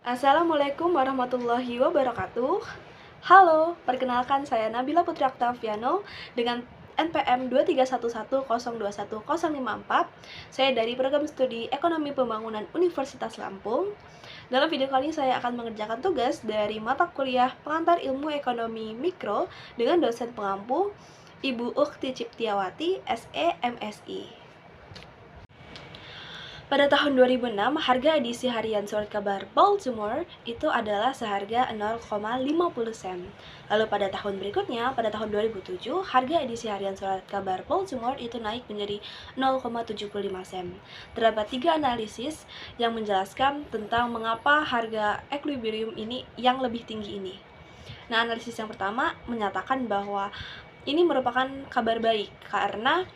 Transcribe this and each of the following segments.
Assalamualaikum warahmatullahi wabarakatuh. Halo, perkenalkan saya Nabila Putri Oktaviano dengan NPM 23110210054. Saya dari Program Studi Ekonomi Pembangunan Universitas Lampung. Dalam video kali ini saya akan mengerjakan tugas dari mata kuliah Pengantar Ilmu Ekonomi Mikro dengan dosen pengampu Ibu Ukti Ciptiawati, SE MSI. Pada tahun 2006, harga edisi harian surat kabar Baltimore itu adalah seharga 0,50 sen. Lalu pada tahun berikutnya, pada tahun 2007, harga edisi harian surat kabar Baltimore itu naik menjadi 0,75 sen. Terdapat 3 analisis yang menjelaskan tentang mengapa harga equilibrium ini yang lebih tinggi ini. Nah, analisis yang pertama menyatakan bahwa ini merupakan kabar baik karena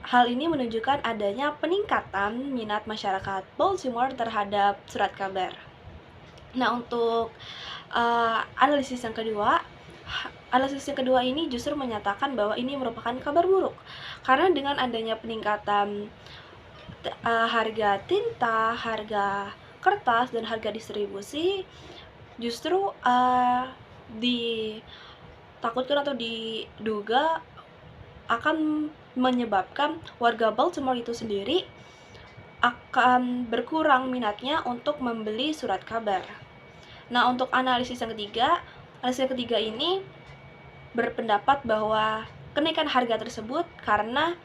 hal ini menunjukkan adanya peningkatan minat masyarakat Baltimore terhadap surat kabar. Nah, untuk analisis yang kedua ini justru menyatakan bahwa ini merupakan kabar buruk karena dengan adanya peningkatan harga tinta, harga kertas, dan harga distribusi, justru ditakutkan atau diduga akan menyebabkan warga Baltimore itu sendiri akan berkurang minatnya untuk membeli surat kabar. Nah, untuk analisis yang ketiga ini berpendapat bahwa kenaikan harga tersebut karena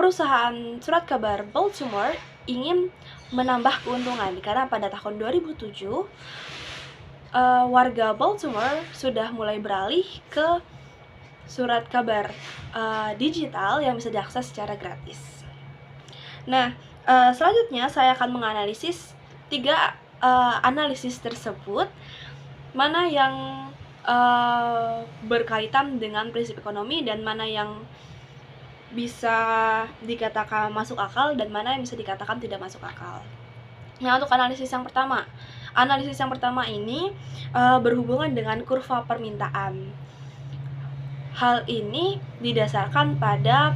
perusahaan surat kabar Baltimore ingin menambah keuntungan karena pada tahun 2007 warga Baltimore sudah mulai beralih ke surat kabar digital yang bisa diakses secara gratis. Nah, selanjutnya saya akan menganalisis 3 analisis tersebut, mana yang berkaitan dengan prinsip ekonomi dan mana yang bisa dikatakan masuk akal dan mana yang bisa dikatakan tidak masuk akal. Nah, untuk analisis yang pertama ini berhubungan dengan kurva permintaan. Hal ini didasarkan pada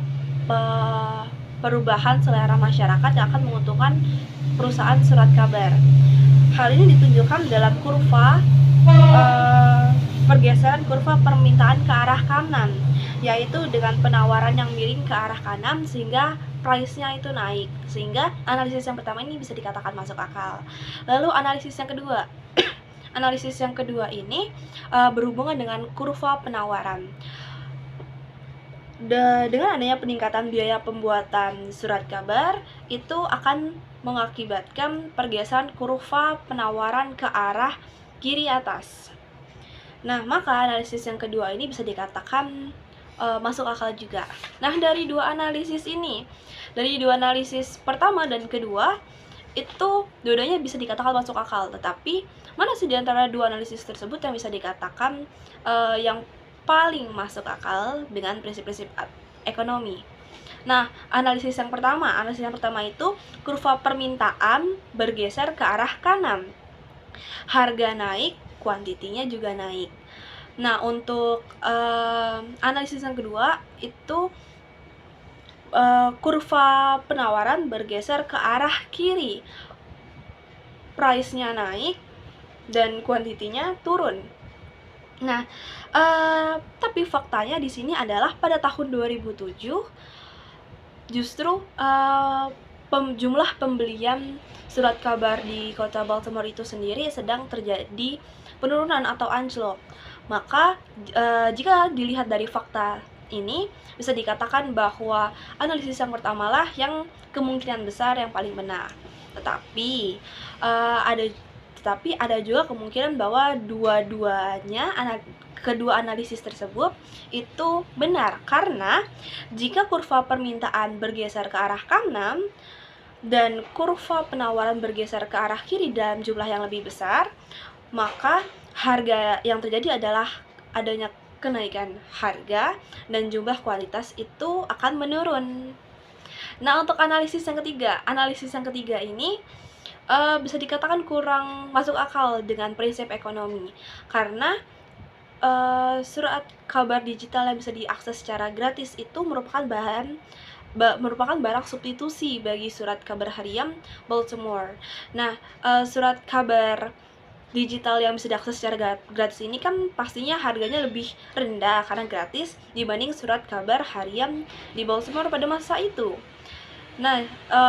perubahan selera masyarakat yang akan menguntungkan perusahaan surat kabar. Hal ini ditunjukkan dalam kurva pergeseran kurva permintaan ke arah kanan, yaitu dengan penawaran yang miring ke arah kanan sehingga price-nya itu naik, sehingga analisis yang pertama ini bisa dikatakan masuk akal. Lalu analisis yang kedua ini berhubungan dengan kurva penawaran. Dengan adanya peningkatan biaya pembuatan surat kabar, itu akan mengakibatkan pergeseran kurva penawaran ke arah kiri atas. Nah, maka analisis yang kedua ini bisa dikatakan masuk akal juga. Nah, dari dua analisis pertama dan kedua, itu dua-duanya bisa dikatakan masuk akal. Tetapi, mana sih di antara dua analisis tersebut yang bisa dikatakan yang paling masuk akal dengan prinsip-prinsip ekonomi? Nah, analisis yang pertama itu kurva permintaan bergeser ke arah kanan. Harga naik, kuantitinya juga naik. Nah, untuk analisis yang kedua itu kurva penawaran bergeser ke arah kiri. Price-nya naik dan kuantitinya turun. Nah, tapi faktanya di sini adalah pada tahun 2007 justru jumlah pembelian surat kabar di kota Baltimore itu sendiri sedang terjadi penurunan atau anjlok. Maka jika dilihat dari fakta ini, bisa dikatakan bahwa analisis yang pertama lah yang kemungkinan besar yang paling benar. Tetapi ada juga kemungkinan bahwa kedua analisis tersebut itu benar, karena jika kurva permintaan bergeser ke arah kanan dan kurva penawaran bergeser ke arah kiri dalam jumlah yang lebih besar, maka harga yang terjadi adalah adanya kenaikan harga dan jumlah kualitas itu akan menurun. Nah, untuk analisis yang ketiga ini bisa dikatakan kurang masuk akal dengan prinsip ekonomi, karena surat kabar digital yang bisa diakses secara gratis itu merupakan barang substitusi bagi surat kabar harian Baltimore. Nah, surat kabar digital yang bisa diakses secara gratis ini kan pastinya harganya lebih rendah karena gratis dibanding surat kabar harian di Baltimore pada masa itu. Nah,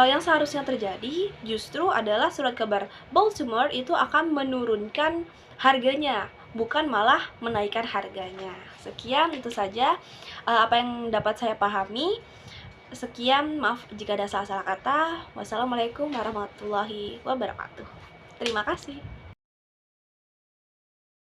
yang seharusnya terjadi justru adalah surat kabar Baltimore itu akan menurunkan harganya, bukan malah menaikkan harganya. Sekian, itu saja apa yang dapat saya pahami. Sekian, maaf jika ada salah-salah kata. Wassalamualaikum warahmatullahi wabarakatuh. Terima kasih.